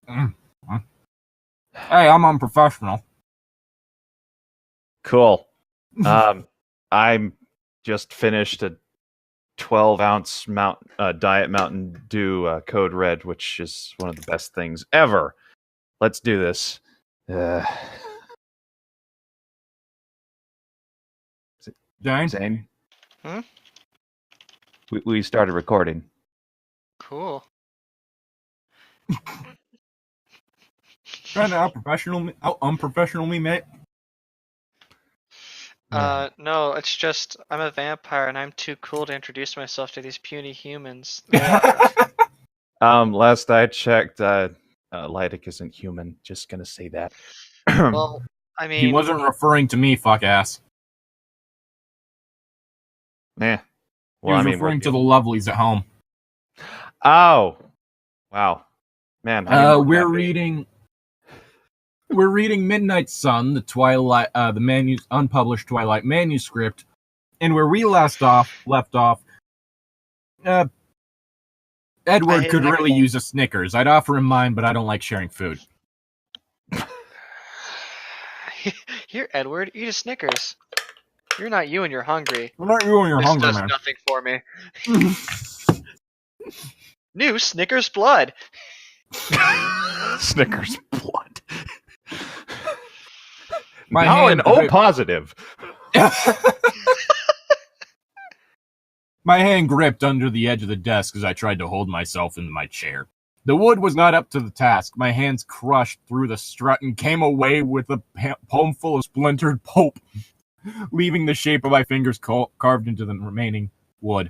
Mm. Hey, I'm unprofessional. Cool. I'm just finished a 12-ounce Diet Mountain Dew Code Red, which is one of the best things ever. Let's do this. Zane? Hmm? We started recording. Cool. Trying to unprofessional me, mate? No, it's just I'm a vampire and I'm too cool to introduce myself to these puny humans. Last I checked, Llytic isn't human. Just gonna say that. Well, I mean, He wasn't referring to me, fuck ass. He was referring to the lovelies at home. Oh, wow, man. We're reading Midnight Sun, the Twilight, unpublished Twilight manuscript, and where we left off, Edward could really use a Snickers. I'd offer him mine, but I don't like sharing food. Here, Edward, eat a Snickers. You're not you and you're hungry. I'm not you and you're hungry, man. This does nothing for me. New Snickers blood. Snickers blood. My now hand an O positive. My hand gripped under the edge of the desk as I tried to hold myself in my chair. The wood was not up to the task. My hands crushed through the strut and came away with a palm full of splintered pulp, leaving the shape of my fingers carved into the remaining wood.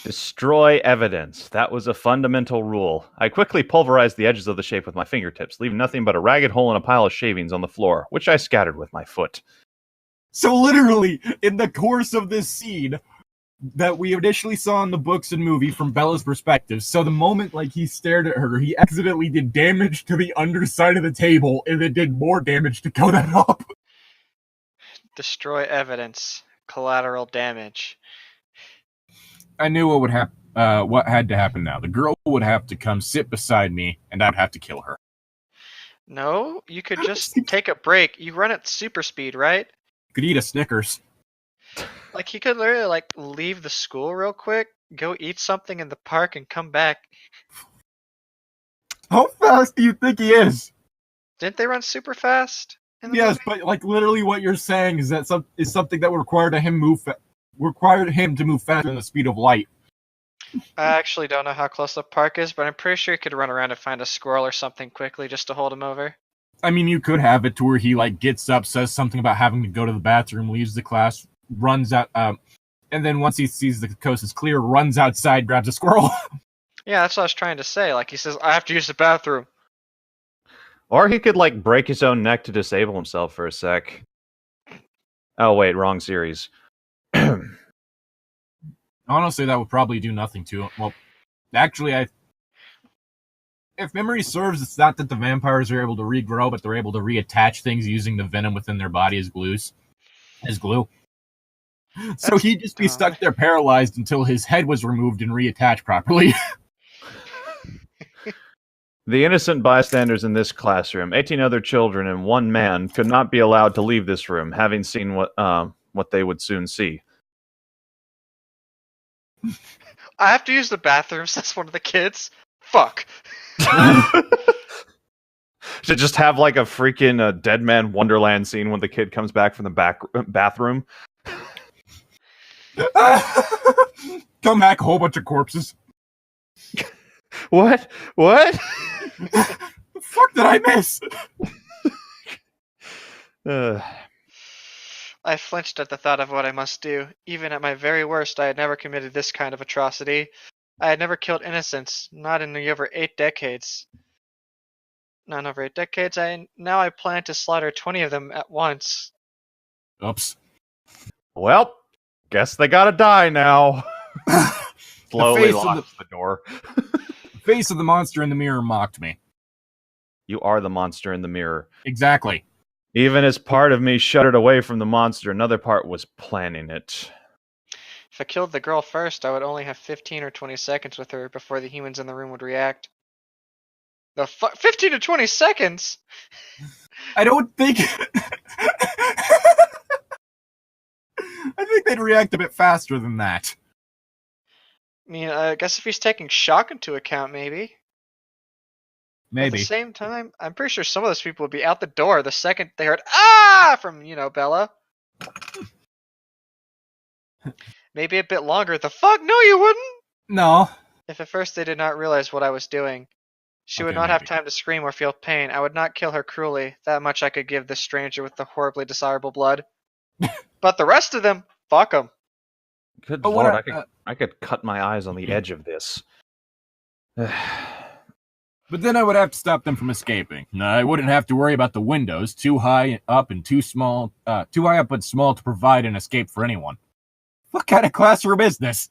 Destroy evidence. That was a fundamental rule. I quickly pulverized the edges of the shape with my fingertips, leaving nothing but a ragged hole and a pile of shavings on the floor, which I scattered with my foot. So literally, in the course of this scene that we initially saw in the books and movie from Bella's perspective, so the moment he stared at her, he accidentally did damage to the underside of the table, and it did more damage to cover that up. Destroy evidence. Collateral damage. I knew what would happen. What had to happen now? The girl would have to come sit beside me, and I'd have to kill her. No, you could just take a break. You run at super speed, right? Could eat a Snickers. You could literally leave the school real quick, go eat something in the park, and come back. How fast do you think he is? Didn't they run super fast? Yes, movie? But literally, what you're saying is that something that would require him to move faster than the speed of light. I actually don't know how close the park is, but I'm pretty sure he could run around and find a squirrel or something quickly just to hold him over. I mean, you could have it to where he gets up, says something about having to go to the bathroom, leaves the class, runs out, and then once he sees the coast is clear, runs outside, grabs a squirrel. Yeah, that's what I was trying to say. He says, I have to use the bathroom. Or he could break his own neck to disable himself for a sec. Oh wait, wrong series. Honestly, that would probably do nothing to him. Well, actually, if memory serves, it's not that the vampires are able to regrow, but they're able to reattach things using the venom within their body as glue. So he'd just be stuck there paralyzed until his head was removed and reattached properly. The innocent bystanders in this classroom, 18 other children and one man, could not be allowed to leave this room, having seen what they would soon see. I have to use the bathroom, says one of the kids. Fuck. To just have a freaking Dead Man Wonderland scene when the kid comes back from the bathroom. Come back, a whole bunch of corpses. What? The fuck did I miss? I flinched at the thought of what I must do. Even at my very worst, I had never committed this kind of atrocity. I had never killed innocents, not in over 8 decades. Not in over 8 decades. Now I plan to slaughter 20 of them at once. Oops. Well, guess they gotta die now. Slowly locks the door. The face of the monster in the mirror mocked me. You are the monster in the mirror. Exactly. Even as part of me shuddered away from the monster, another part was planning it. If I killed the girl first, I would only have 15 or 20 seconds with her before the humans in the room would react. The 15 to 20 seconds? I don't think... I think they'd react a bit faster than that. I mean, I guess if he's taking shock into account, maybe. At the Maybe. same time, I'm pretty sure some of those people would be out the door the second they heard "ah" from, Bella. Maybe a bit longer. The fuck? No, you wouldn't! No. If at first they did not realize what I was doing, she would Okay, not have maybe. time to scream or feel pain. I would not kill her cruelly. That much I could give this stranger with the horribly desirable blood. But the rest of them, fuck them. Good But lord, what I could cut my eyes on the edge of this. But then I would have to stop them from escaping. No, I wouldn't have to worry about the windows, too high up and too high up and small to provide an escape for anyone. What kind of classroom is this?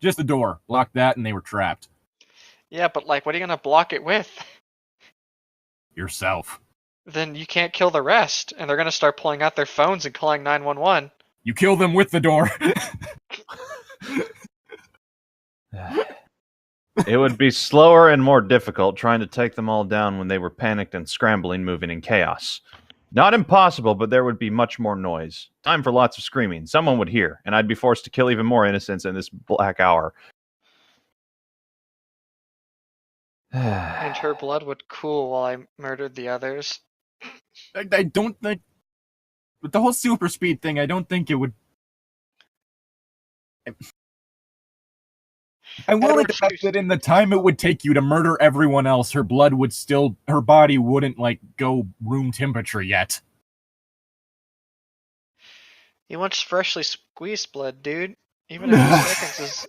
Just a door. Lock that and they were trapped. Yeah, but what are you gonna block it with? Yourself. Then you can't kill the rest, and they're gonna start pulling out their phones and calling 911. You kill them with the door. It would be slower and more difficult trying to take them all down when they were panicked and scrambling, moving in chaos. Not impossible, but there would be much more noise. Time for lots of screaming. Someone would hear, and I'd be forced to kill even more innocents in this black hour. And her blood would cool while I murdered the others. I don't think... With the whole super speed thing, I don't think it would... I'm willing to bet that in the time it would take you to murder everyone else, her body wouldn't, go room temperature yet. He wants freshly squeezed blood, dude. Even if 2 seconds is,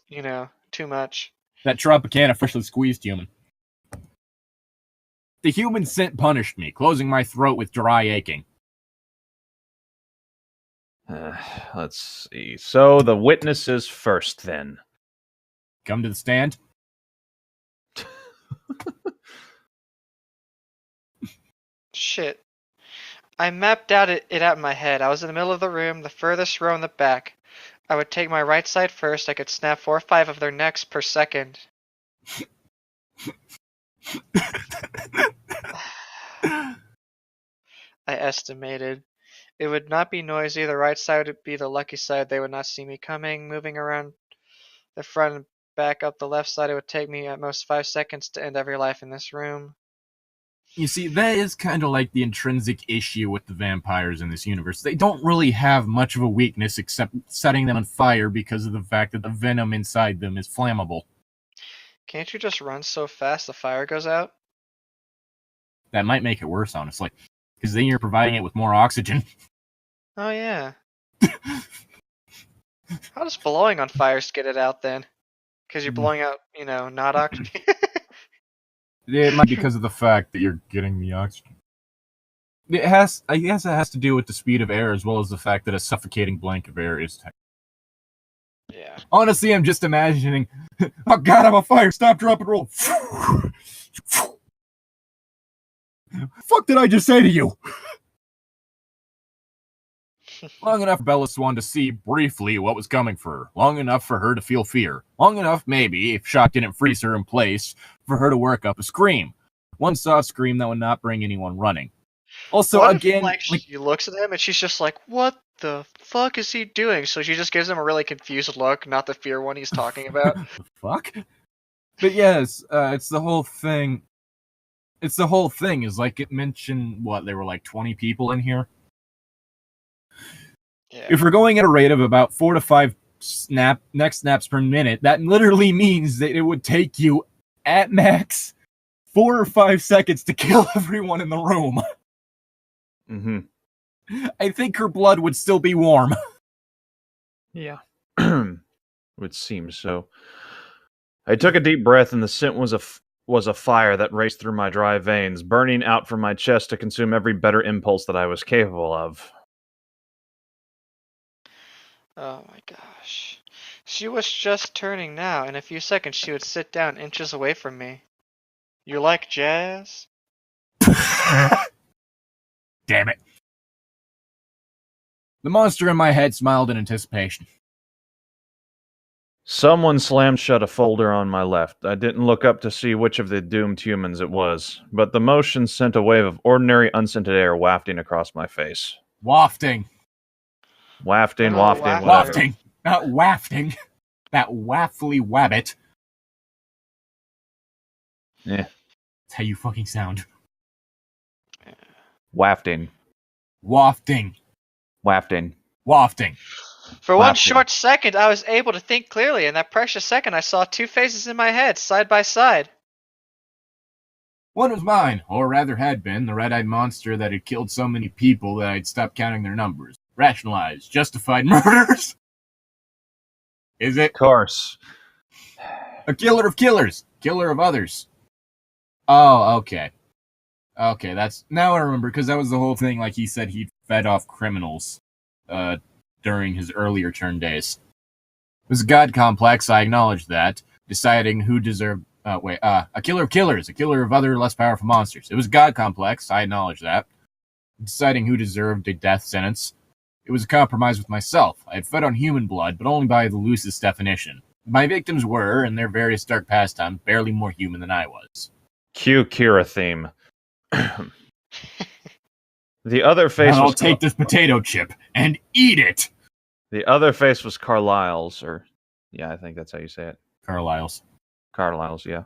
too much. That Tropicana freshly squeezed human. The human scent punished me, closing my throat with dry aching. Let's see. So the witnesses first, then. Come to the stand. Shit. I mapped it out in my head. I was in the middle of the room, the furthest row in the back. I would take my right side first. I could snap 4 or 5 of their necks per second. I estimated. It would not be noisy. The right side would be the lucky side. They would not see me coming. Moving around the front and back up the left side, it would take me at most 5 seconds to end every life in this room. You see, that is kind of like the intrinsic issue with the vampires in this universe. They don't really have much of a weakness except setting them on fire because of the fact that the venom inside them is flammable. Can't you just run so fast the fire goes out? That might make it worse, honestly. Because then you're providing it with more oxygen. Oh, yeah. How does blowing on fires get it out then? Because you're blowing out, not oxygen. It might be because of the fact that you're getting the oxygen. I guess it has to do with the speed of air as well as the fact that a suffocating blank of air is... Yeah. Honestly, I'm just imagining, oh god, I'm on fire, stop, drop, and roll. Fuck did I just say to you? Long enough for Bella Swan to see briefly what was coming for her. Long enough for her to feel fear. Long enough, maybe, if shock didn't freeze her in place, for her to work up a scream. One soft scream that would not bring anyone running. Also, What again... if, she looks at him and she's just like, what the fuck is he doing? So she just gives him a really confused look, not the fear one he's talking about. The fuck? But yes, it's the whole thing. It's the whole thing, is like it mentioned, there were 20 people in here? Yeah. If we're going at a rate of about 4 to 5 neck snaps per minute, that literally means that it would take you, at max, 4 or 5 seconds to kill everyone in the room. Mm-hmm. I think her blood would still be warm. Yeah. Would seem so. I took a deep breath, and the scent was a fire that raced through my dry veins, burning out from my chest to consume every better impulse that I was capable of. Oh my gosh. She was just turning now. In a few seconds, she would sit down inches away from me. You like jazz? Damn it. The monster in my head smiled in anticipation. Someone slammed shut a folder on my left. I didn't look up to see which of the doomed humans it was, but the motion sent a wave of ordinary unscented air wafting across my face. Wafting. Wafting, Oh, wafting, wafting. whatever. Wafting. Not wafting. That waffly wabbit. Yeah. That's how you fucking sound. Wafting. Wafting. Wafting. Wafting. For one Wafting. short second, I was able to think clearly. In that precious second, I saw two faces in my head, side by side. One was mine, or rather had been, the red-eyed monster that had killed so many people that I'd stopped counting their numbers. Rationalized, justified murders. Is it? Of course. A killer of killers. Killer of others. Oh, okay. Okay, that's... Now I remember, because that was the whole thing, like he said he'd fed off criminals during his earlier turn days. It was a god complex, I acknowledge that. Deciding who deserved... a killer of killers, a killer of other less powerful monsters. It was a god complex, I acknowledge that. Deciding who deserved a death sentence. It was a compromise with myself. I had fed on human blood, but only by the loosest definition. My victims were, in their various dark pastimes, barely more human than I was. Cue Kira theme. The other face I'll was take this potato chip and eat it! The other face was Carlisle's, or yeah, I think that's how you say it. Carlisle's. Carlisle's, yeah.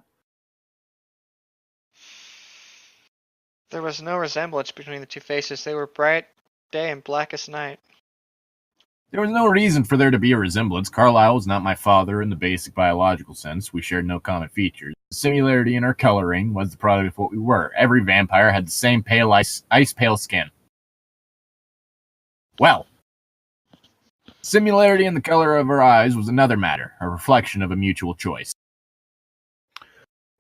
There was no resemblance between the two faces. They were bright day and blackest night. There was no reason for there to be a resemblance. Carlisle was not my father in the basic biological sense. We shared no common features. The similarity in our coloring was the product of what we were. Every vampire had the same pale ice pale skin. Well, similarity in the color of our eyes was another matter, a reflection of a mutual choice.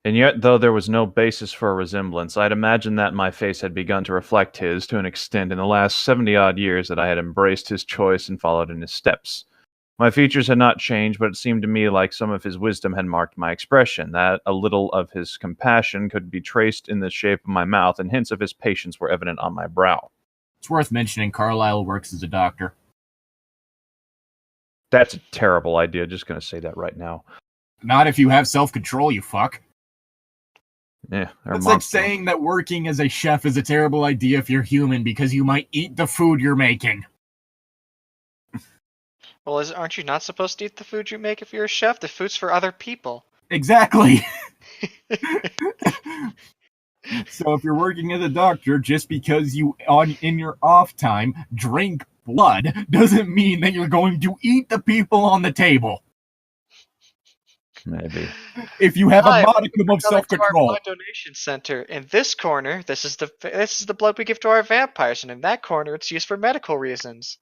And yet, though there was no basis for a resemblance, I'd imagine that my face had begun to reflect his to an extent in the last 70-odd years that I had embraced his choice and followed in his steps. My features had not changed, but it seemed to me like some of his wisdom had marked my expression, that a little of his compassion could be traced in the shape of my mouth, and hints of his patience were evident on my brow. It's worth mentioning Carlisle works as a doctor. That's a terrible idea, just going to say that right now. Not if you have self-control, you fuck. Yeah, It's like saying that working as a chef is a terrible idea if you're human because you might eat the food you're making. Well, aren't you not supposed to eat the food you make if you're a chef? The food's for other people. Exactly. So if you're working as a doctor, just because you, in your off time, drink blood, doesn't mean that you're going to eat the people on the table. Maybe. If you have Hi, a modicum of Go into our self-control. blood donation center. In this corner, this is the blood we give to our vampires, and in that corner, it's used for medical reasons.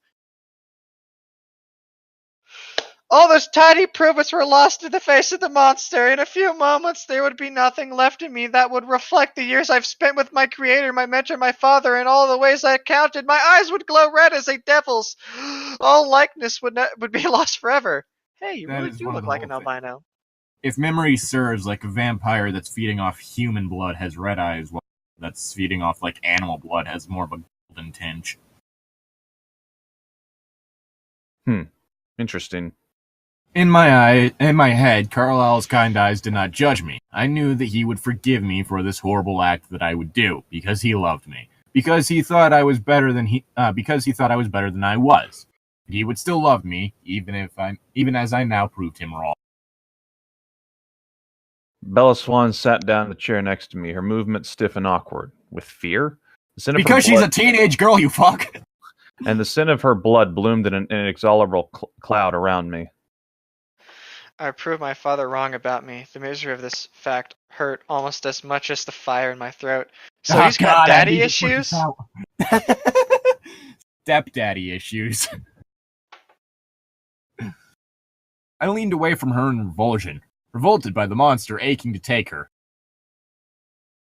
All those tiny improvements were lost in the face of the monster. In a few moments, there would be nothing left in me that would reflect the years I've spent with my creator, my mentor, my father, and all the ways I counted. My eyes would glow red as a devil's. All likeness would be lost forever. Hey, you That really is do one of look the like whole an albino. If memory serves, like a vampire that's feeding off human blood has red eyes, while that's feeding off like animal blood has more of a golden tinge. Interesting. In my head, Carlisle's kind eyes did not judge me. I knew that he would forgive me for this horrible act that I would do, because he loved me. Because he thought I was better than I was. He would still love me, even as I now proved him wrong. Bella Swan sat down in the chair next to me, her movement stiff and awkward. With fear? The sin of her Because she's a blood- teenage girl, you fuck! And the sin of her blood bloomed in an inexorable cloud around me. I proved my father wrong about me. The misery of this fact hurt almost as much as the fire in my throat. So he's got God, I daddy need to put issues? this out. Stepdaddy issues. I leaned away from her in revulsion, revolted by the monster aching to take her.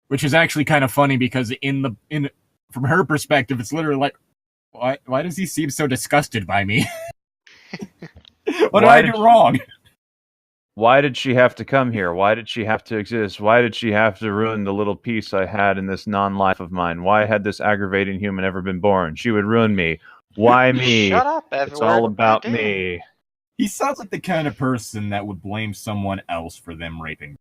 Which is actually kind of funny because from her perspective, it's literally like, why does he seem so disgusted by me? What did I do wrong? Why did she have to come here? Why did she have to exist? Why did she have to ruin the little peace I had in this non-life of mine? Why had this aggravating human ever been born? She would ruin me. Why me? Shut up, Edward. It's all about Goddamn. me. He sounds like the kind of person that would blame someone else for them raping.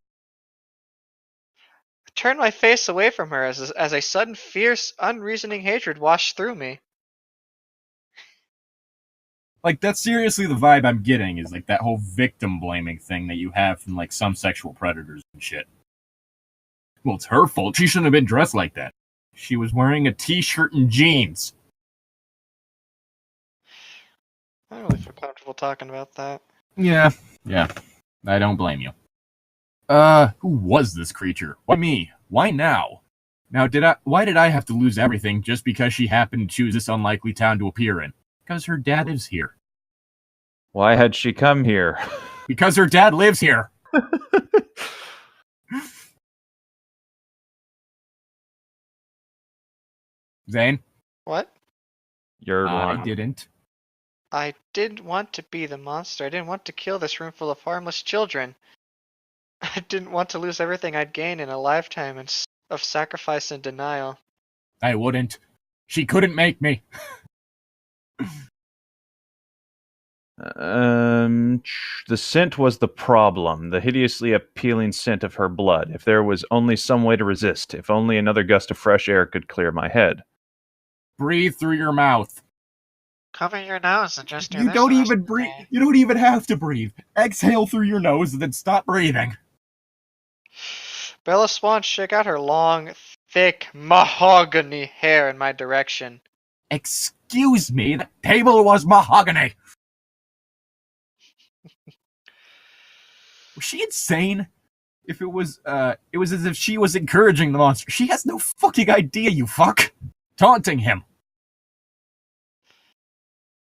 I turned my face away from her as a sudden fierce, unreasoning hatred washed through me. Like, that's seriously the vibe I'm getting, is like that whole victim blaming thing that you have from like some sexual predators and shit. Well, it's her fault. She shouldn't have been dressed like that. She was wearing a t-shirt and jeans. I don't really feel comfortable talking about that. Yeah. I don't blame you. Who was this creature? Why me? Why now? Now, why did I have to lose everything just because she happened to choose this unlikely town to appear in? Because her dad lives here. Why had she come here? Because her dad lives here. Zane? What? You're I lying. didn't. I didn't want to be the monster. I didn't want to kill this room full of harmless children. I didn't want to lose everything I'd gained in a lifetime of sacrifice and denial. I wouldn't. She couldn't make me. The scent was the problem, the hideously appealing scent of her blood. If there was only some way to resist, if only another gust of fresh air could clear my head. Breathe through your mouth. Cover your nose and just do You this don't the rest even of the breathe. day. You don't even have to breathe. Exhale through your nose and then stop breathing. Bella Swan shook out her long, thick, mahogany hair in my direction. Excuse me, the table was mahogany. Was she insane? If it was as if she was encouraging the monster. She has no fucking idea, you fuck. Taunting him.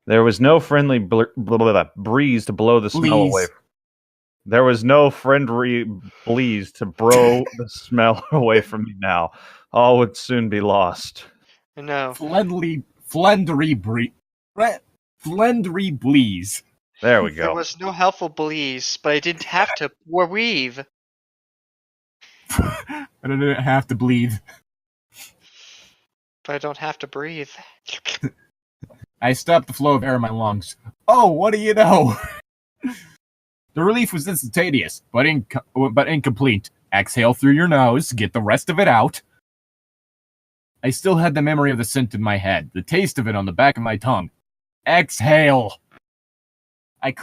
There was no friendly breeze to blow the smell Please. away. There was no friendly breeze to blow the smell away from me now. All would soon be lost. No. Flendry bleeze. There we There go. was no helpful bleeze, but I didn't have to weave. And I didn't have to bleed. But I don't have to breathe. I stopped the flow of air in my lungs. Oh, what do you know? The relief was instantaneous, but incomplete. Exhale through your nose, get the rest of it out. I still had the memory of the scent in my head, the taste of it on the back of my tongue. Exhale! I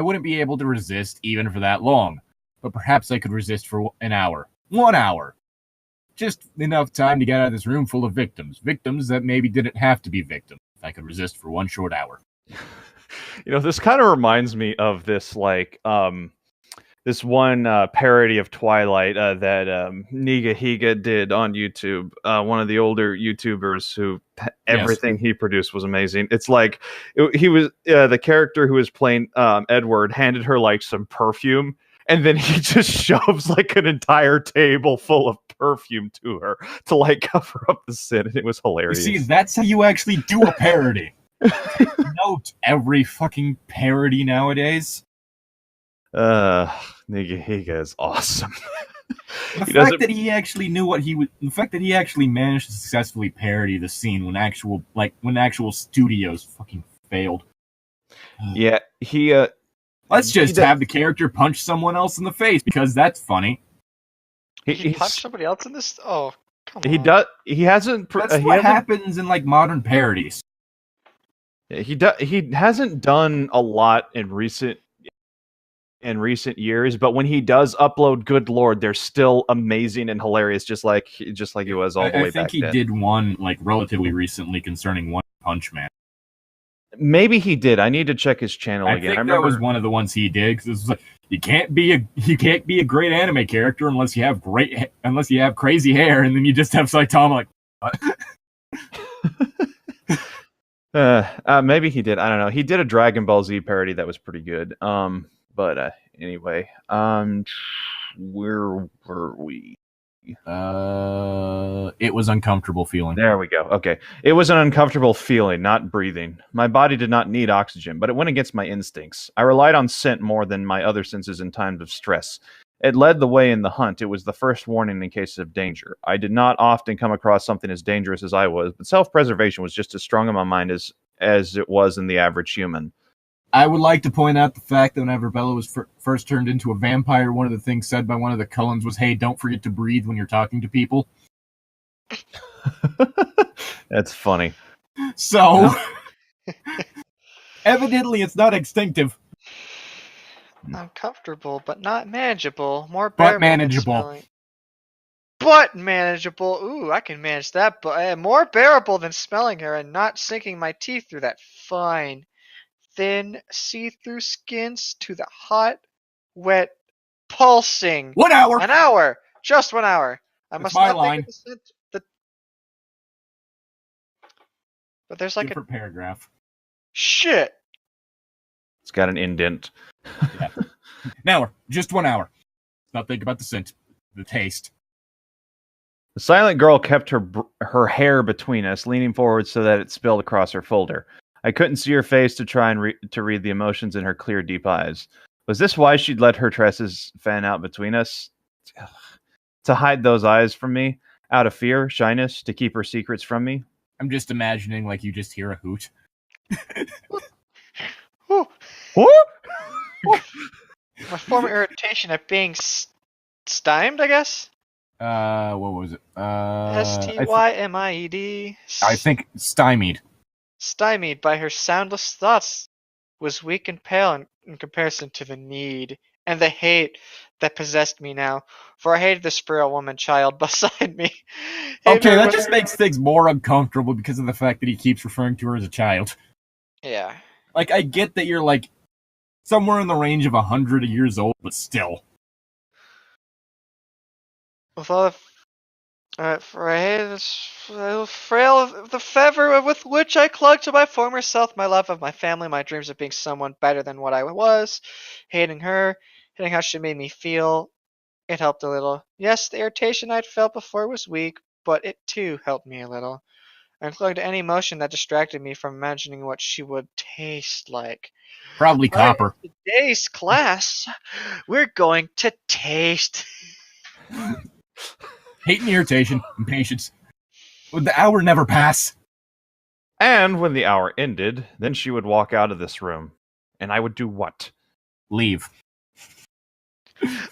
wouldn't be able to resist even for that long, but perhaps I could resist for an hour. 1 hour. Just enough time to get out of this room full of victims. Victims that maybe didn't have to be victims. If I could resist for 1 short hour. You know, this kind of reminds me of this, this one parody of Twilight that Niga Higa did on YouTube. One of the older YouTubers who everything he produced was amazing. It's like he was the character who was playing Edward handed her like some perfume, and then he just shoves like an entire table full of perfume to her to like cover up the scent, and it was hilarious. You see, that's how you actually do a parody. Note every fucking parody nowadays. Niga Higa is awesome. The fact that he actually knew what he was, the fact that he actually managed to successfully parody the scene when actual studios fucking failed. Yeah, Let's just have the character punch someone else in the face because that's funny. He punched somebody else in this? Oh, come on. He hasn't. That's what happens in like modern parodies. He hasn't done a lot in recent years, but when he does upload, good lord, they're still amazing and hilarious, just like he was all the way back then. I think he did one like relatively recently concerning One Punch Man. Maybe he did. I need to check his channel again. I think that was one of the ones he did. Cause it was like, you can't be a great anime character unless you have crazy hair, and then you just have Saitama like. What? Maybe he did. I don't know. He did a Dragon Ball Z parody that was pretty good. But anyway, where were we? It was uncomfortable feeling. There we go. Okay. It was an uncomfortable feeling, not breathing. My body did not need oxygen, but it went against my instincts. I relied on scent more than my other senses in times of stress. It led the way in the hunt. It was the first warning in case of danger. I did not often come across something as dangerous as I was, but self-preservation was just as strong in my mind as it was in the average human. I would like to point out the fact that whenever Bella was first turned into a vampire, one of the things said by one of the Cullens was, hey, don't forget to breathe when you're talking to people. That's funny. So, evidently it's not instinctive. Uncomfortable, but not manageable. More But bearable than manageable. smelling. But manageable. Ooh, I can manage that. But more bearable than smelling her and not sinking my teeth through that fine, thin, see-through skins to the hot, wet, pulsing. 1 hour! An hour! Just 1 hour. I That's must my not line. think of the scent. But there's like Different paragraph. Shit! It's got an indent. Yeah. An hour. Just 1 hour. Not think about the scent. The taste. The silent girl kept her hair between us, leaning forward so that it spilled across her folder. I couldn't see her face to try and to read the emotions in her clear, deep eyes. Was this why she'd let her tresses fan out between us? Ugh. To hide those eyes from me? Out of fear, shyness, to keep her secrets from me? I'm just imagining like you just hear a hoot. Whew. What? My former irritation at being stymied, I guess? What was it? Stymied. I think stymied. Stymied by her soundless thoughts was weak and pale in comparison to the need and the hate that possessed me now. For I hated this frail woman child beside me. Okay, that just makes things more uncomfortable because of the fact that he keeps referring to her as a child. Yeah. Like, I get that you're, like, somewhere in the range of 100 years old, but still. With all for I hated this frail the fervor with which I clung to my former self, my love of my family, my dreams of being someone better than what I was, hating her, hating how she made me feel. It helped a little. Yes, the irritation I'd felt before was weak, but it too helped me a little. I clung to any emotion that distracted me from imagining what she would taste like. Probably copper. In today's class, we're going to taste. Hate and irritation, impatience. Would the hour never pass? And when the hour ended, then she would walk out of this room. And I would do what? Leave.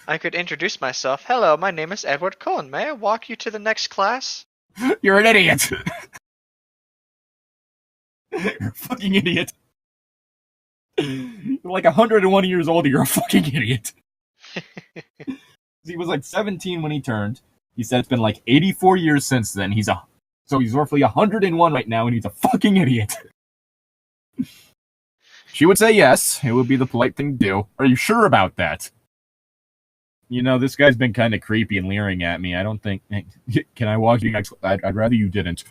I could introduce myself. Hello, my name is Edward Cullen. May I walk you to the next class? You're an idiot. You're a fucking idiot. You're like 101 years old, you're a fucking idiot. He was like 17 when he turned. He said it's been like 84 years since then. So he's roughly 101 right now, and he's a fucking idiot. She would say yes. It would be the polite thing to do. Are you sure about that? You know, this guy's been kind of creepy and leering at me. I don't think... Can I walk you next? I'd rather you didn't.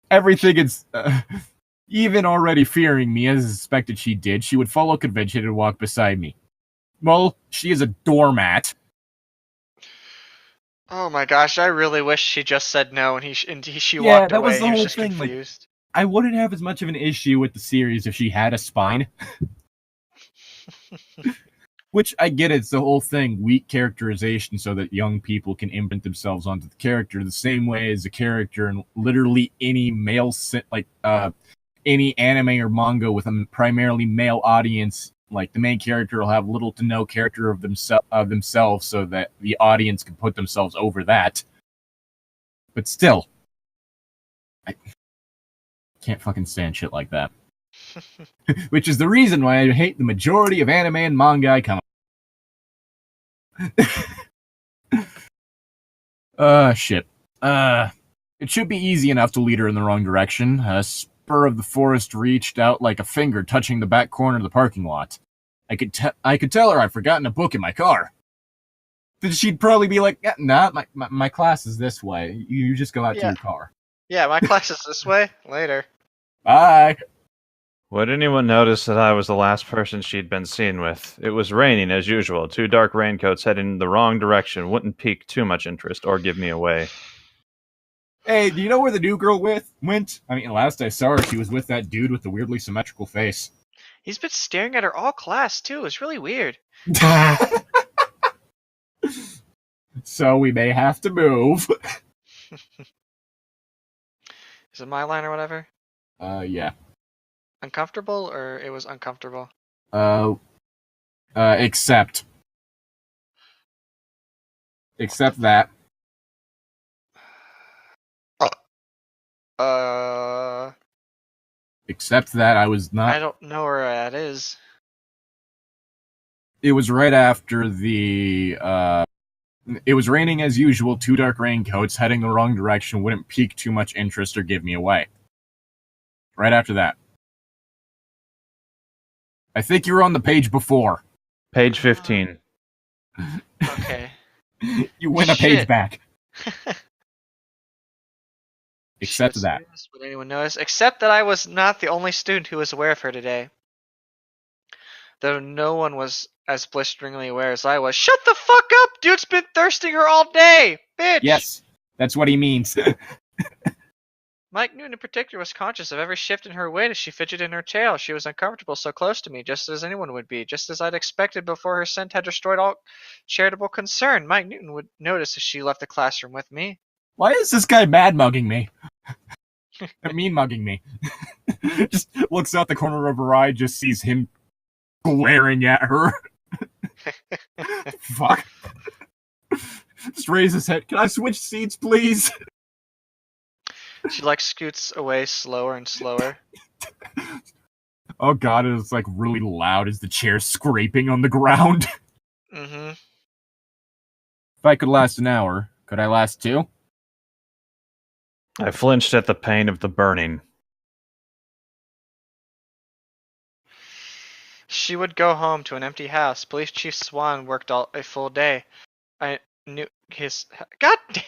Everything is... even already fearing me, as I suspected she did, she would follow convention and walk beside me. Well, she is a doormat. Oh my gosh, I really wish she just said no and she walked that away. was the He whole just thing, like- confused. I wouldn't have as much of an issue with the series if she had a spine. Which, I get it's the whole thing, weak characterization so that young people can imprint themselves onto the character the same way as a character in literally any male, any anime or manga with a primarily male audience. Like, the main character will have little to no character of themselves so that the audience can put themselves over that. But still, I can't fucking stand shit like that. Which is the reason why I hate the majority of anime and manga I come shit. It should be easy enough to lead her in the wrong direction. A spur of the forest reached out like a finger touching the back corner of the parking lot. I could tell her I'd forgotten a book in my car. Then she'd probably be like, yeah, nah, my class is this way. You just go out to your car. Yeah, my class is this way. Later. Bye. Would anyone notice that I was the last person she'd been seen with? It was raining as usual. 2 dark raincoats heading in the wrong direction wouldn't pique too much interest or give me away. Hey, do you know where the new girl went? I mean, last I saw her, she was with that dude with the weirdly symmetrical face. He's been staring at her all class, too. It's really weird. So we may have to move. Is it my line or whatever? Yeah. Uncomfortable, or it was uncomfortable? Except that. Except that I was not. I don't know where that is. It was right after the. It was raining as usual. 2 dark raincoats heading the wrong direction wouldn't pique too much interest or give me away. Right after that. I think you were on the page before. Page 15. Okay. You win a page back. Except She was that. serious. Would anyone notice? Except that I was not the only student who was aware of her today. Though no one was as blisteringly aware as I was. Shut the fuck up! Dude's been thirsting her all day! Bitch! Yes, that's what he means. Mike Newton in particular was conscious of every shift in her weight as she fidgeted in her tail. She was uncomfortable so close to me, just as anyone would be, just as I'd expected before her scent had destroyed all charitable concern. Mike Newton would notice as she left the classroom with me. Why is this guy mad mugging me? Mean mugging me. Just looks out the corner of her eye, just sees him glaring at her. Fuck. Just raise his head. Can I switch seats, please? She scoots away slower and slower. Oh god, it's really loud as the chair's scraping on the ground. Mm-hmm. If I could last an hour, could I last 2? I flinched at the pain of the burning. She would go home to an empty house. Police Chief Swan worked a full day. I knew his... God damn!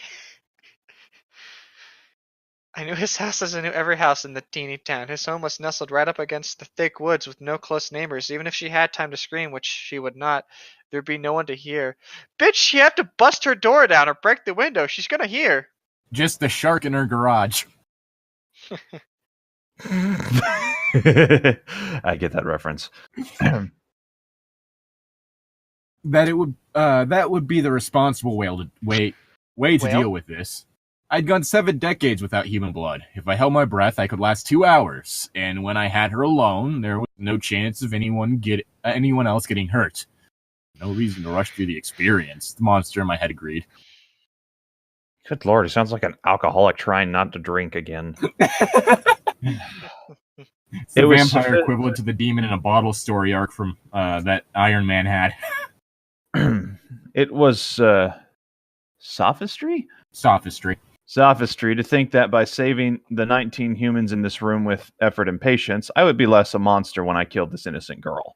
I knew his house as I knew every house in the teeny town. His home was nestled right up against the thick woods with no close neighbors. Even if she had time to scream, which she would not, there'd be no one to hear. Bitch, she had to bust her door down or break the window. She's gonna hear. Just the shark in her garage. I get that reference. That would be the responsible way to Whale? deal with this. I'd gone 7 decades without human blood. If I held my breath, I could last 2 hours. And when I had her alone, there was no chance of anyone else getting hurt. No reason to rush through the experience. The monster in my head agreed. Good lord, he sounds like an alcoholic trying not to drink again. It's the vampire equivalent to the demon in a bottle story arc from that Iron Man had. It was sophistry? Sophistry. Sophistry to think that by saving the 19 humans in this room with effort and patience, I would be less a monster when I killed this innocent girl.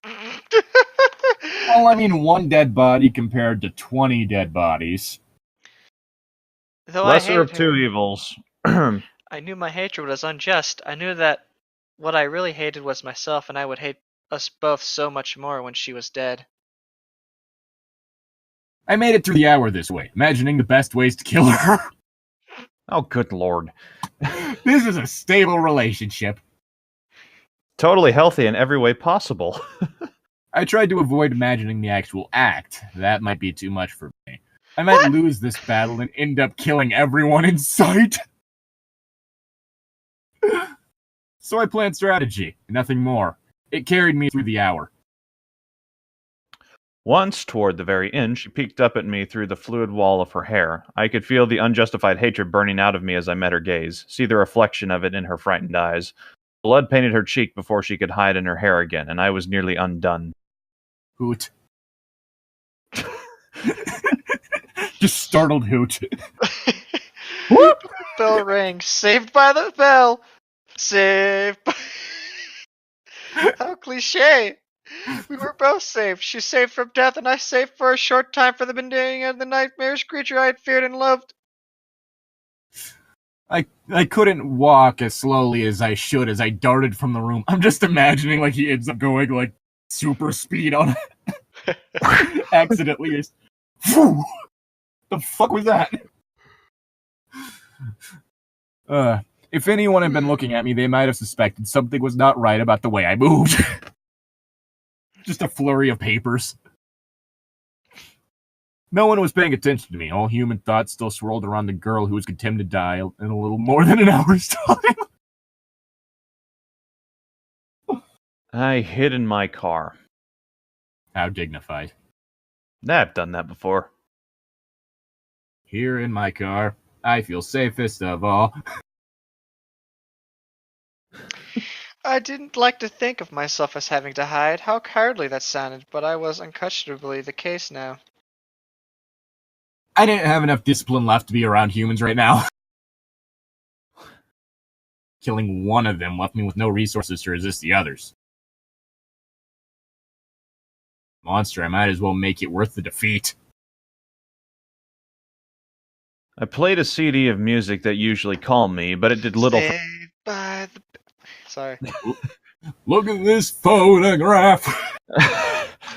Well, I mean, 1 dead body compared to 20 dead bodies. Though Lesser of 2 evils. I knew my hatred was unjust. I knew that what I really hated was myself, and I would hate us both so much more when she was dead. I made it through the hour this way, imagining the best ways to kill her. Oh, good lord. This is a stable relationship. Totally healthy in every way possible. I tried to avoid imagining the actual act. That might be too much for me. I might lose this battle and end up killing everyone in sight. So I planned strategy, nothing more. It carried me through the hour. Once, toward the very end, she peeked up at me through the fluid wall of her hair. I could feel the unjustified hatred burning out of me as I met her gaze, see the reflection of it in her frightened eyes. Blood painted her cheek before she could hide in her hair again, and I was nearly undone. Hoot. Just startled Hoot. Whoop! Bell rang. Saved by the bell. Saved by... How cliche. We were both saved. She saved from death, and I saved for a short time for the beginning of the nightmarish creature I had feared and loved. I couldn't walk as slowly as I should as I darted from the room. I'm just imagining he ends up going super speed on it. Accidentally. Just, whew, the fuck was that? If anyone had been looking at me, they might have suspected something was not right about the way I moved. Just a flurry of papers. No one was paying attention to me. All human thoughts still swirled around the girl who was condemned to die in a little more than an hour's time. I hid in my car. How dignified. I've done that before. Here in my car, I feel safest of all. I didn't like to think of myself as having to hide. How cowardly that sounded, but I was unquestionably the case now. I didn't have enough discipline left to be around humans right now. Killing one of them left me with no resources to resist the others. Monster, I might as well make it worth the defeat. I played a CD of music that usually calmed me, but it did little for... Saved by the... Sorry. Look at this photograph!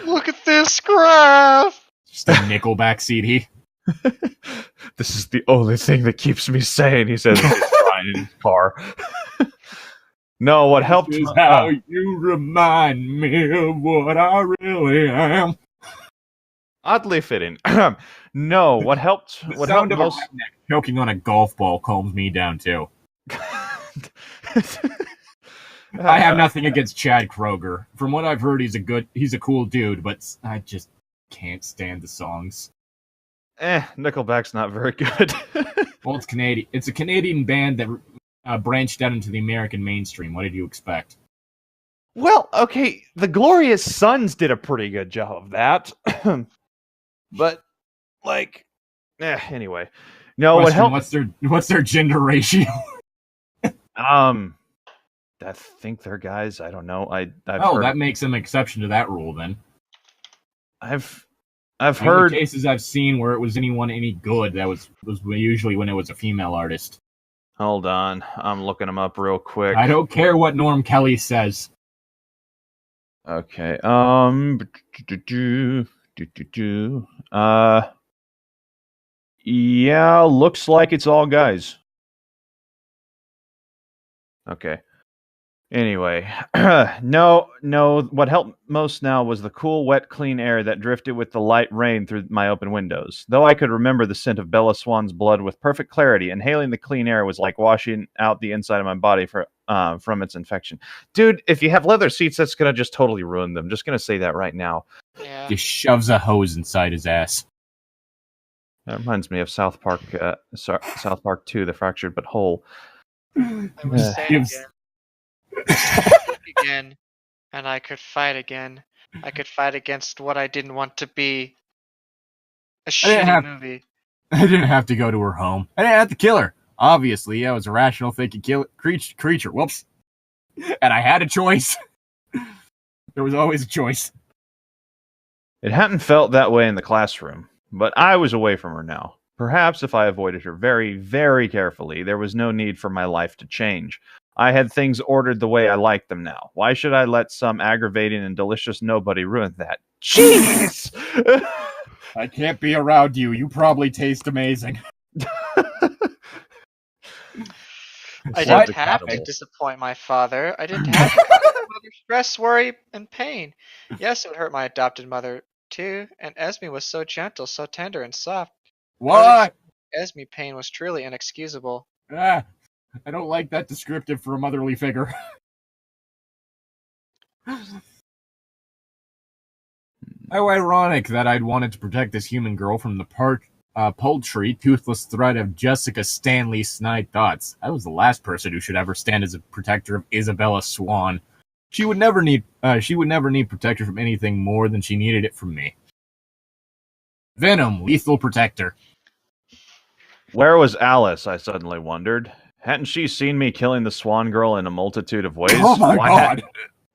Look at this graph! Just a Nickelback CD. This is the only thing that keeps me sane, he says, crying in his car. No, what helped... This is how you remind me of what I really am. Oddly fitting. No, what helped... The what sound helped of most... a redneck choking on a golf ball calms me down, too. I have nothing against Chad Kroeger. From what I've heard, he's a cool dude, but I just can't stand the songs. Nickelback's not very good. Well, it's Canadian. It's a Canadian band that branched out into the American mainstream. What did you expect? Well, okay, the Glorious Sons did a pretty good job of that. But, like, anyway. No, what helped... What's their gender ratio? I think they're guys. I don't know. I've heard... that makes makes an exception to that rule, then. I've the heard only cases I've seen where it was anyone any good. That was usually when it was a female artist. Hold on, I'm looking them up real quick. I don't care what Norm Kelly says. Okay. Yeah, looks like it's all guys. Okay. Anyway, no, what helped most now was the cool, wet, clean air that drifted with the light rain through my open windows. Though I could remember the scent of Bella Swan's blood with perfect clarity, inhaling the clean air was like washing out the inside of my body from its infection. Dude, if you have leather seats, that's going to just totally ruin them. Just going to say that right now. Yeah. Just shoves a hose inside his ass. That reminds me of South Park 2, The Fractured But Whole. I was saying again, and I could fight again. I could fight against what I didn't want to be. A shitty movie. I didn't have to go to her home. I didn't have to kill her. Obviously, I was a rational thinking creature. Whoops. And I had a choice. There was always a choice. It hadn't felt that way in the classroom, but I was away from her now. Perhaps if I avoided her very, very carefully, there was no need for my life to change. I had things ordered the way I liked them now. Why should I let some aggravating and delicious nobody ruin that? Jeez! I can't be around you. You probably taste amazing. I didn't have to disappoint my father. I didn't have to cause my mother stress, worry, and pain. Yes, it would hurt my adopted mother, too. And Esme was so gentle, so tender and soft. What? Esme pain was truly inexcusable. I don't like that descriptive for a motherly figure. How ironic that I'd wanted to protect this human girl from the paltry, toothless threat of Jessica Stanley's snide thoughts. I was the last person who should ever stand as a protector of Isabella Swan. She would never need protection from anything more than she needed it from me. Venom, lethal protector. Where was Alice, I suddenly wondered. Hadn't she seen me killing the Swan Girl in a multitude of ways? Oh my God!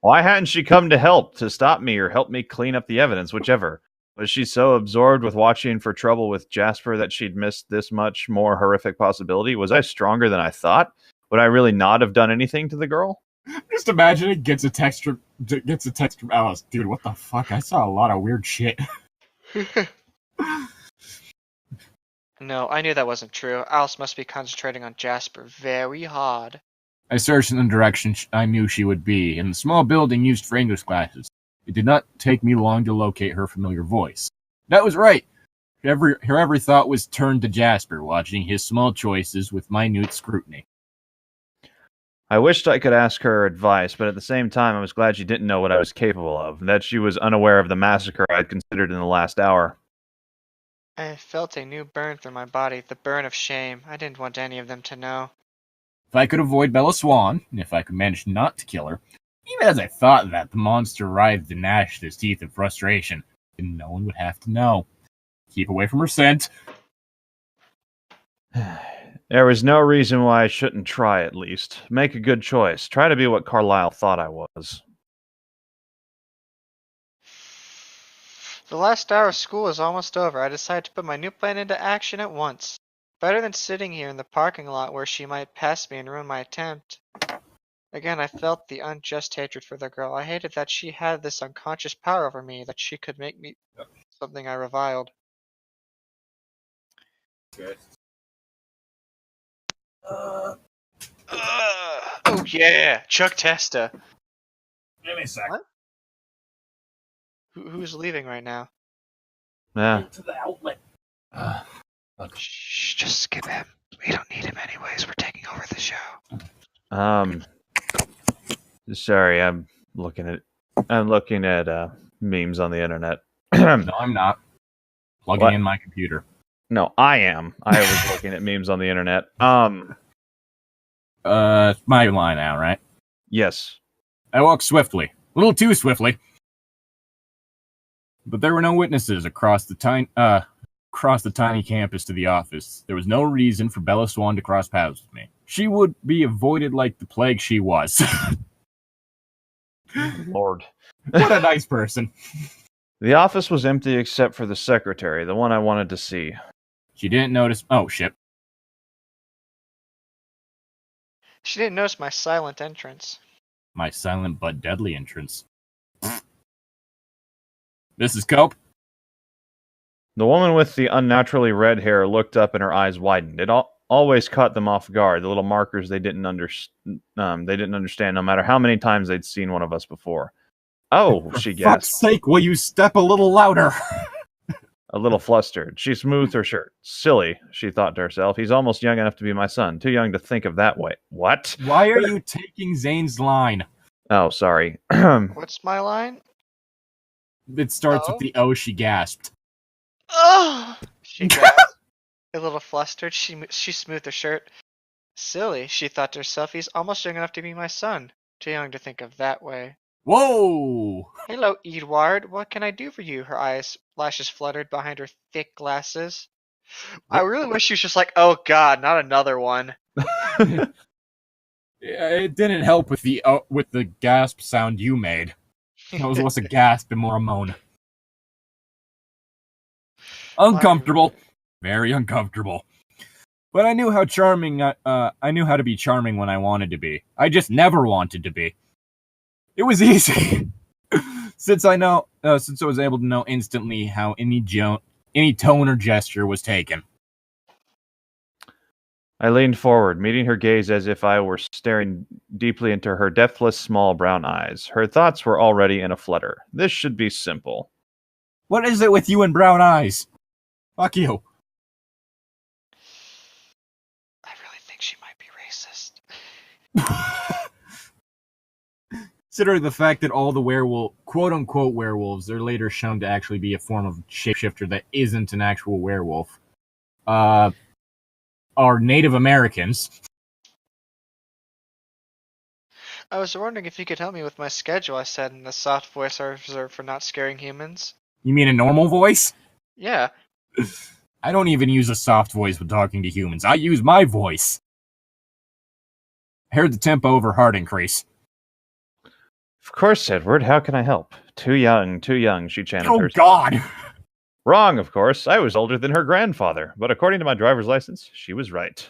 Why hadn't she come to help, to stop me or help me clean up the evidence, whichever? Was she so absorbed with watching for trouble with Jasper that she'd missed this much more horrific possibility? Was I stronger than I thought? Would I really not have done anything to the girl? Just imagine it gets a text from Alice. Dude, what the fuck? I saw a lot of weird shit. No, I knew that wasn't true. Alice must be concentrating on Jasper very hard. I searched in the direction I knew she would be, in the small building used for English classes. It did not take me long to locate her familiar voice. That was right. Her every thought was turned to Jasper, watching his small choices with minute scrutiny. I wished I could ask her advice, but at the same time, I was glad she didn't know what I was capable of, and that she was unaware of the massacre I'd considered in the last hour. I felt a new burn through my body, the burn of shame. I didn't want any of them to know. If I could avoid Bella Swan, and if I could manage not to kill her, even as I thought that, the monster writhed and gnashed his teeth in frustration, and no one would have to know. Keep away from her scent. There was no reason why I shouldn't try, at least. Make a good choice. Try to be what Carlyle thought I was. The last hour of school is almost over. I decided to put my new plan into action at once. Better than sitting here in the parking lot where she might pass me and ruin my attempt. Again, I felt the unjust hatred for the girl. I hated that she had this unconscious power over me, that she could make me something I reviled. Good. Oh yeah, Chuck Testa. Give me a sec. What? Who's leaving right now? Yeah. To the outlet. Shh, just skip him. We don't need him anyways. We're taking over the show. Sorry, I'm looking at memes on the internet. No, I'm not. Plugging What? in my computer. No, I am. I was looking at memes on the internet. It's my line now, right? Yes. I walked swiftly. A little too swiftly. But there were no witnesses across the tiny campus to the office. There was no reason for Bella Swan to cross paths with me. She would be avoided like the plague she was. Lord. What a nice person. The office was empty except for the secretary, the one I wanted to see. She didn't notice. Oh, shit. She didn't notice my silent entrance. My silent but deadly entrance. Mrs. Cope? The woman with the unnaturally red hair looked up and her eyes widened. It always caught them off guard, the little markers they didn't understand no matter how many times they'd seen one of us before. Oh, she For fuck's gasped, sake, will you step a little louder? a little flustered. She smoothed her shirt. Silly, she thought to herself. He's almost young enough to be my son. Too young to think of that way. What? Why are you taking Zane's line? Oh, sorry. What's my line? It starts Oh? with the O, she gasped. Oh! She gasped. A little flustered, she smoothed her shirt. Silly, she thought to herself. He's almost young enough to be my son. Too young to think of that way. Whoa! Hello, Edward. What can I do for you? Her lashes fluttered behind her thick glasses. I really wish she was just like, oh god, not another one. It didn't help with the gasp sound you made. It was less a gasp and more a moan. Uncomfortable. Very uncomfortable. But I knew how charming. I knew how to be charming when I wanted to be. I just never wanted to be. It was easy. Since I was able to know instantly how any tone or gesture was taken. I leaned forward, meeting her gaze as if I were staring deeply into her depthless, small brown eyes. Her thoughts were already in a flutter. This should be simple. What is it with you and brown eyes? Fuck you. I really think she might be racist. Considering the fact that all the quote-unquote werewolves are later shown to actually be a form of shapeshifter that isn't an actual werewolf, are Native Americans. I was wondering if you could help me with my schedule, I said in the soft voice I reserved for not scaring humans. You mean a normal voice? Yeah. I don't even use a soft voice when talking to humans. I use my voice. I heard the tempo of her heart increase. Of course, Edward, how can I help? Too young, she chanted Oh, herself. God! Wrong, of course. I was older than her grandfather, but according to my driver's license, she was right.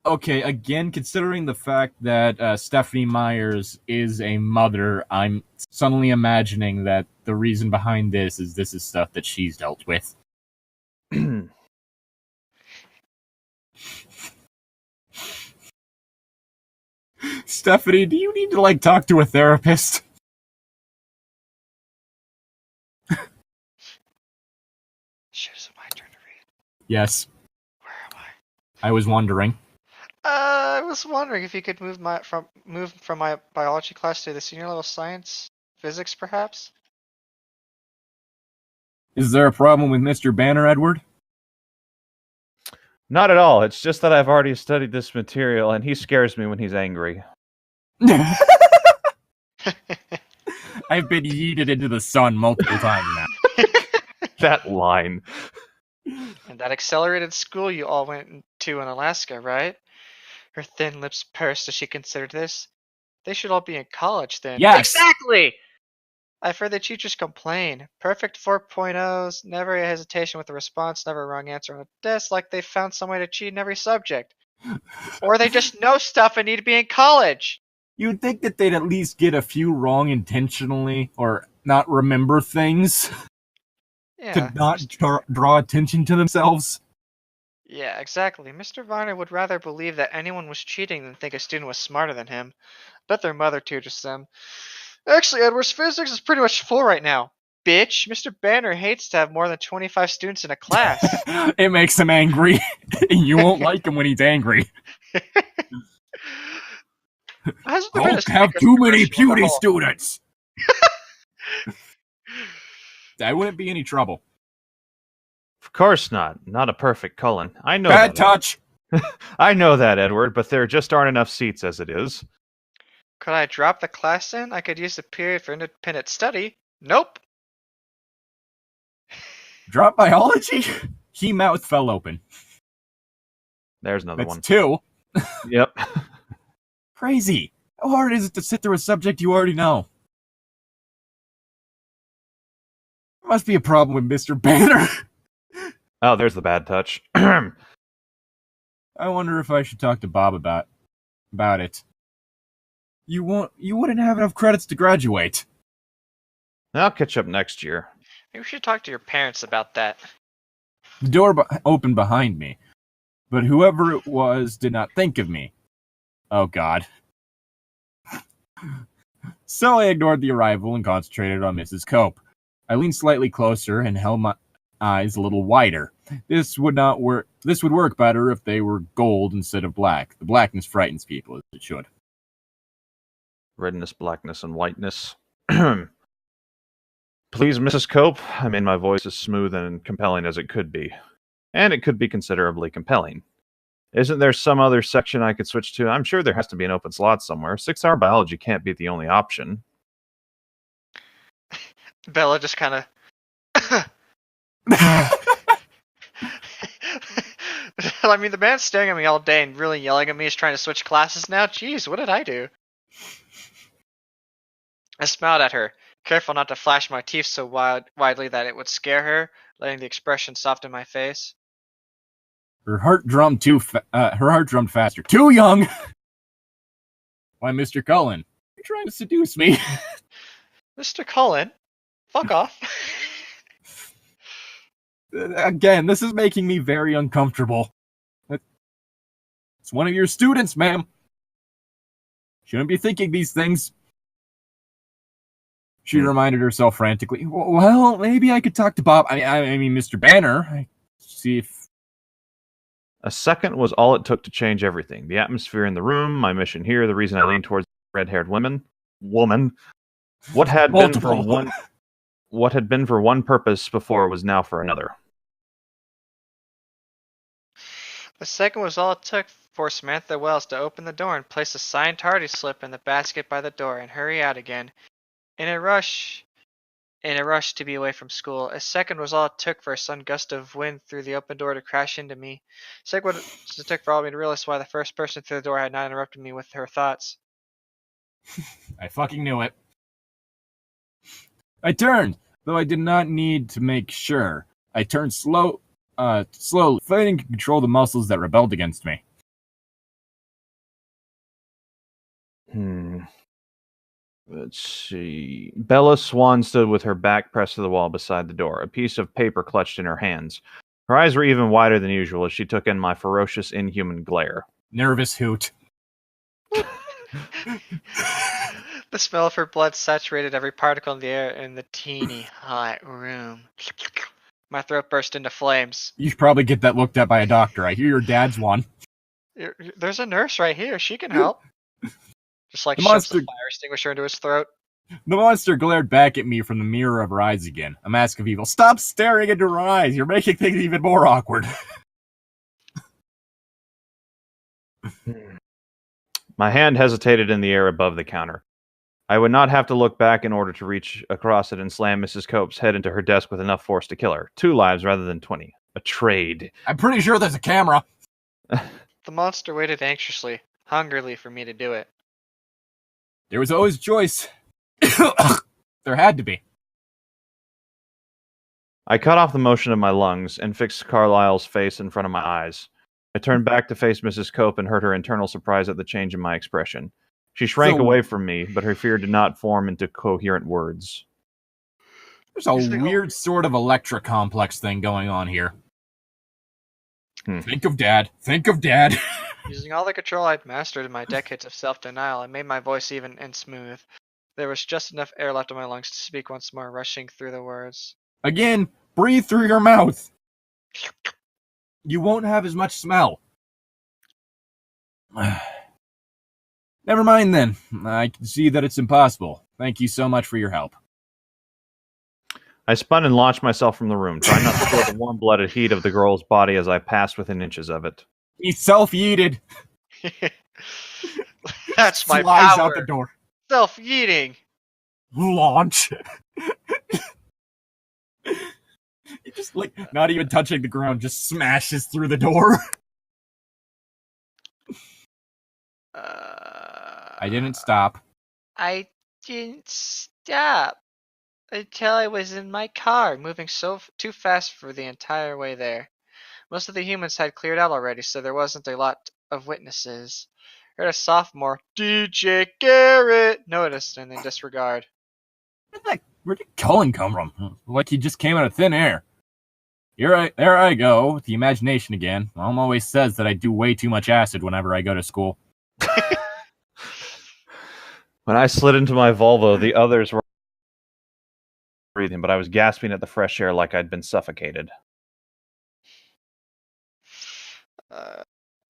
Okay, again, considering the fact that Stephenie Meyer is a mother, I'm suddenly imagining that the reason behind this is stuff that she's dealt with. Stephenie, do you need to, talk to a therapist? Shit, is it my turn Yes, Where am I? I was wondering. I was wondering if you could move from my biology class to the senior level science, physics, perhaps. Is there a problem with Mr. Banner, Edward? Not at all. It's just that I've already studied this material, and he scares me when he's angry. I've been yeeted into the sun multiple times now. That line. And that accelerated school you all went to in Alaska, right? Her thin lips pursed as she considered this. They should all be in college then. Yes. Exactly! I've heard the teachers complain. Perfect 4.0s, never a hesitation with a response, never a wrong answer on a test, like they found some way to cheat in every subject. Or they just know stuff and need to be in college. You'd think that they'd at least get a few wrong intentionally, or not remember things, Yeah. to not draw attention to themselves. Yeah, exactly. Mr. Varner would rather believe that anyone was cheating than think a student was smarter than him. Bet their mother tutors them. Actually, Edward's physics is pretty much full right now. Bitch, Mr. Banner hates to have more than 25 students in a class. It makes him angry. You won't like him when he's angry. Hasn't there been a Don't have speaker too many commercial in the puny hall? students. That wouldn't be any trouble. Of course not. Not a perfect Cullen. I know Bad that. touch. I know that, Edward, but there just aren't enough seats as it is. Could I drop the class in? I could use the period for independent study. Nope. Drop biology? He mouth fell open. There's another That's one. 2. Yep. Crazy. How hard is it to sit through a subject you already know? Must be a problem with Mr. Banner. Oh, there's the bad touch. I wonder if I should talk to Bob about it. You wouldn't have enough credits to graduate. I'll catch up next year. Maybe we should talk to your parents about that. The door opened behind me, but whoever it was did not think of me. Oh God. So I ignored the arrival and concentrated on Mrs. Cope. I leaned slightly closer and held my eyes a little wider. This would work better if they were gold instead of black. The blackness frightens people, as it should. Redness, blackness, and whiteness. Please, Mrs. Cope, I made my voice as smooth and compelling as it could be. And it could be considerably compelling. Isn't there some other section I could switch to? I'm sure there has to be an open slot somewhere. 6-hour biology can't be the only option. Bella just kind of. I mean, the man's staring at me all day and really yelling at me is trying to switch classes now. Jeez, what did I do? I smiled at her, careful not to flash my teeth so widely that it would scare her, letting the expression soften my face. Her heart drummed faster. Too young. Why, Mr. Cullen, you're trying to seduce me. Mr. Cullen, fuck off. Again, this is making me very uncomfortable. It's one of your students, ma'am. Shouldn't be thinking these things. She reminded herself frantically. Well, maybe I could talk to Bob. I mean, Mr. Banner. See if... A second was all it took to change everything. The atmosphere in the room, my mission here, the reason I leaned towards the red-haired woman. What had been for one purpose before was now for another. The second was all it took for Samantha Wells to open the door and place a signed tardy slip in the basket by the door and hurry out again. In a rush to be away from school. A second was all it took for a sudden gust of wind through the open door to crash into me. A second was it took for all of me to realize why the first person through the door had not interrupted me with her thoughts. I fucking knew it. I turned, though I did not need to make sure. I turned slowly, fighting to control the muscles that rebelled against me. Let's see. Bella Swan stood with her back pressed to the wall beside the door, a piece of paper clutched in her hands. Her eyes were even wider than usual as she took in my ferocious, inhuman glare. Nervous hoot. The smell of her blood saturated every particle in the air in the teeny, hot room. My throat burst into flames. You should probably get that looked at by a doctor. I hear your dad's one. There's a nurse right here. She can help. Just like The shoves the monster- fire extinguisher into his throat. The monster glared back at me from the mirror of her eyes again. A mask of evil. Stop staring into her eyes. You're making things even more awkward. My hand hesitated in the air above the counter. I would not have to look back in order to reach across it and slam Mrs. Cope's head into her desk with enough force to kill her. 2 lives rather than 20. A trade. I'm pretty sure there's a camera. The monster waited anxiously, hungrily for me to do it. There was always a choice. There had to be. I cut off the motion of my lungs and fixed Carlyle's face in front of my eyes. I turned back to face Mrs. Cope and heard her internal surprise at the change in my expression. She shrank away from me, but her fear did not form into coherent words. There's a weird sort of Electra complex thing going on here. Think of Dad. Think of Dad. Using all the control I'd mastered in my decades of self-denial, I made my voice even and smooth. There was just enough air left in my lungs to speak once more, rushing through the words. Again, breathe through your mouth. You won't have as much smell. Never mind then. I can see that it's impossible. Thank you so much for your help. I spun and launched myself from the room, trying not to feel the warm-blooded heat of the girl's body as I passed within inches of it. He self-yeeted. That's my Slides power. out the door. Self-yeeting. Launch. He just, not even touching the ground, just smashes through the door. I didn't stop. I didn't stop until I was in my car, moving too fast for the entire way there. Most of the humans had cleared out already, so there wasn't a lot of witnesses. I heard a sophomore, DJ Garrett, noticed and in disregard. Where did Cullen come from? Like he just came out of thin air. There I go, with the imagination again. Mom always says that I do way too much acid whenever I go to school. When I slid into my Volvo, the others were breathing, but I was gasping at the fresh air like I'd been suffocated.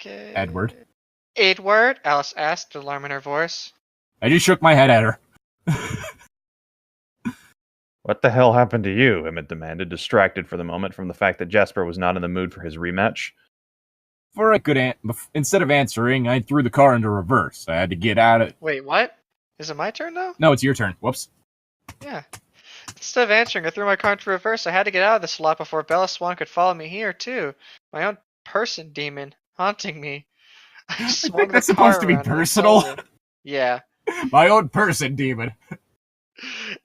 Okay. Edward? Alice asked, alarm in her voice. I just shook my head at her. What the hell happened to you? Emmett demanded, distracted for the moment from the fact that Jasper was not in the mood for his rematch. Before I could instead of answering, I threw the car into reverse. I had to get out of... Wait, what? Is it my turn, though? No, it's your turn. Whoops. Yeah. Instead of answering, I threw my car into reverse. I had to get out of this lot before Bella Swan could follow me here, too. My own person demon haunting me. I swung think that's the car supposed to be around and I personal. told her. Yeah. My own person, demon.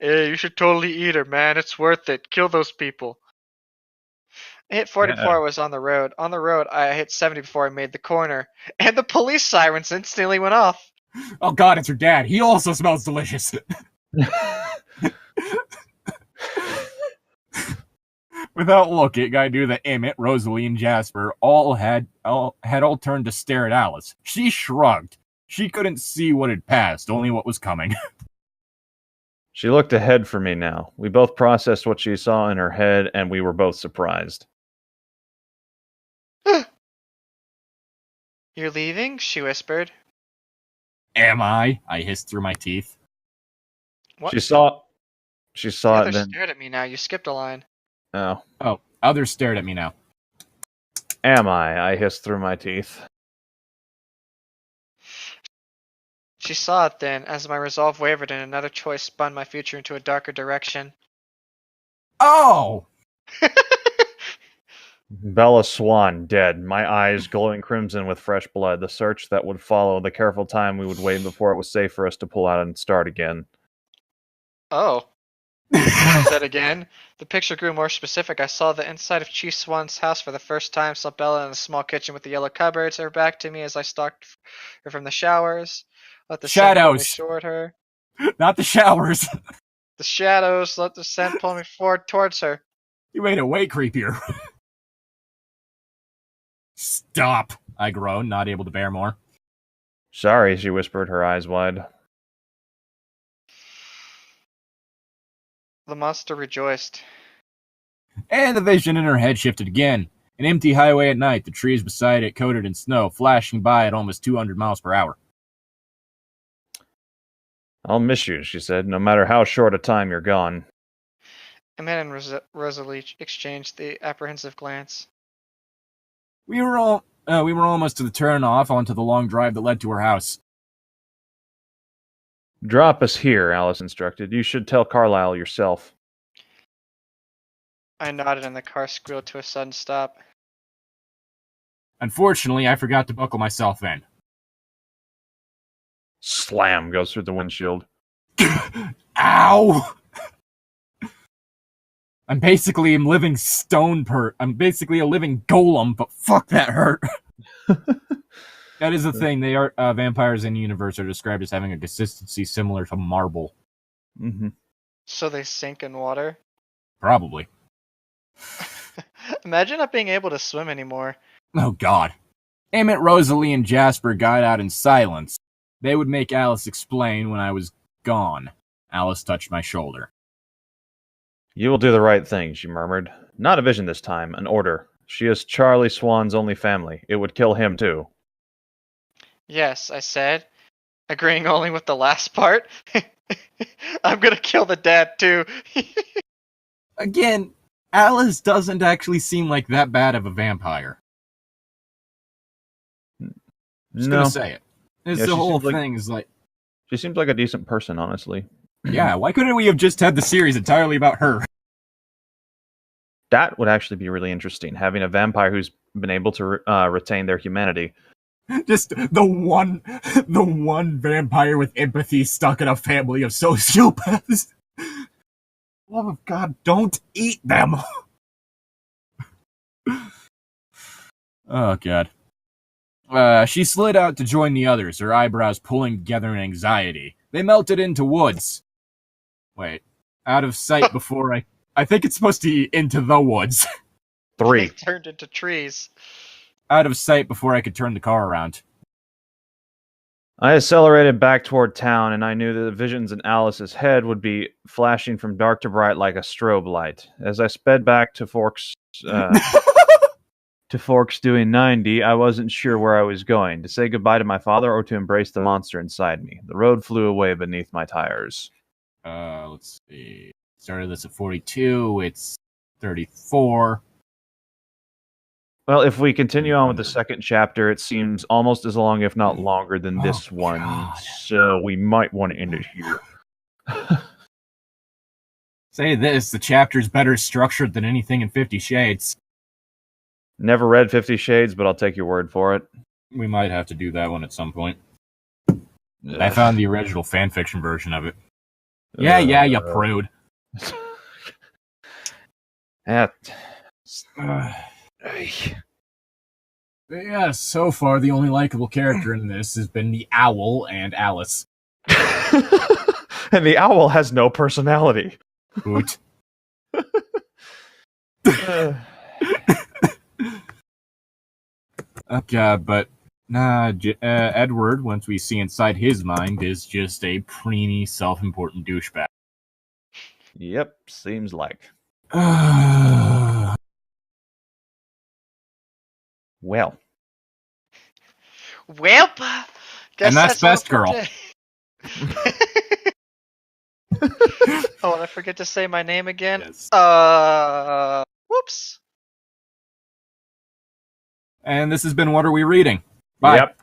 Hey, you should totally eat her, man. It's worth it. Kill those people. I hit 40 before I was on the road. On the road, I hit 70 before I made the corner. And the police sirens instantly went off. Oh god, it's her dad. He also smells delicious. Without looking, I knew that Emmett, Rosalie, and Jasper had all turned to stare at Alice. She shrugged. She couldn't see what had passed, only what was coming. She looked ahead for me now. We both processed what she saw in her head, and we were both surprised. You're leaving? She whispered. Am I? I hissed through my teeth. What? She saw The it others then. stared at me now. You skipped a line. Oh. Others stared at me now. Am I? I hissed through my teeth. She saw it then, as my resolve wavered and another choice spun my future into a darker direction. Oh! Bella Swan dead, my eyes glowing crimson with fresh blood, the search that would follow, the careful time we would wait before it was safe for us to pull out and start again. Oh. I said again. The picture grew more specific. I saw the inside of Chief Swan's house for the first time, saw Bella in the small kitchen with the yellow cupboards, her back to me as I stalked her from the showers. Let the scent pull me Shadows. toward her. Not the showers. The shadows, let the scent pull me forward towards her. You made it way creepier. Stop, I groaned, not able to bear more. Sorry, she whispered, her eyes wide. The monster rejoiced. And the vision in her head shifted again. An empty highway at night, the trees beside it coated in snow, flashing by at almost 200 miles per hour. I'll miss you, she said, no matter how short a time you're gone. Emmett and Rosalie exchanged the apprehensive glance. We were almost to the turn off onto the long drive that led to her house. Drop us here, Alice instructed. You should tell Carlisle yourself. I nodded and the car squealed to a sudden stop. Unfortunately, I forgot to buckle myself in. Slam goes through the windshield. Ow! I'm basically a living I'm basically a living golem, but fuck, that hurt. That is the thing. They are vampires in the universe are described as having a consistency similar to marble. Mm-hmm. So they sink in water? Probably. Imagine not being able to swim anymore. Oh, God. Emmett, Rosalie, and Jasper got out in silence. They would make Alice explain when I was gone. Alice touched my shoulder. You will do the right thing, she murmured. Not a vision this time, an order. She is Charlie Swan's only family. It would kill him, too. Yes, I said, agreeing only with the last part. I'm gonna kill the dad, too. Again, Alice doesn't actually seem like that bad of a vampire. Just gonna say it. It's the whole thing is like... She seems like a decent person, honestly. Yeah, why couldn't we have just had the series entirely about her? That would actually be really interesting, having a vampire who's been able to retain their humanity. Just the one vampire with empathy stuck in a family of sociopaths. Love of God, don't eat them! Oh, God. She slid out to join the others, her eyebrows pulling together in anxiety. They melted into woods. Wait, out of sight before I think it's supposed to be into the woods. 3. They turned into trees. Out of sight before I could turn the car around. I accelerated back toward town, and I knew that the visions in Alice's head would be flashing from dark to bright like a strobe light. As I sped back to Forks doing 90, I wasn't sure where I was going, to say goodbye to my father or to embrace the monster inside me. The road flew away beneath my tires. Let's see. Started this at 42, it's 34. Well, if we continue on with the second chapter, it seems almost as long, if not longer, than this one. God. So we might want to end it here. Say this, the chapter's better structured than anything in 50 Shades. Never read 50 Shades, but I'll take your word for it. We might have to do that one at some point. I found the original fanfiction version of it. Yeah, you prude. Yeah, so far the only likable character in this has been the owl and Alice. And the owl has no personality. Hoot. Okay, but Edward, once we see inside his mind, is just a preeny, self-important douchebag. Yep, seems like. Well. And that's Best Girl. Oh, and I forget to say my name again? Yes. Whoops. And this has been What Are We Reading? Bye. Yep.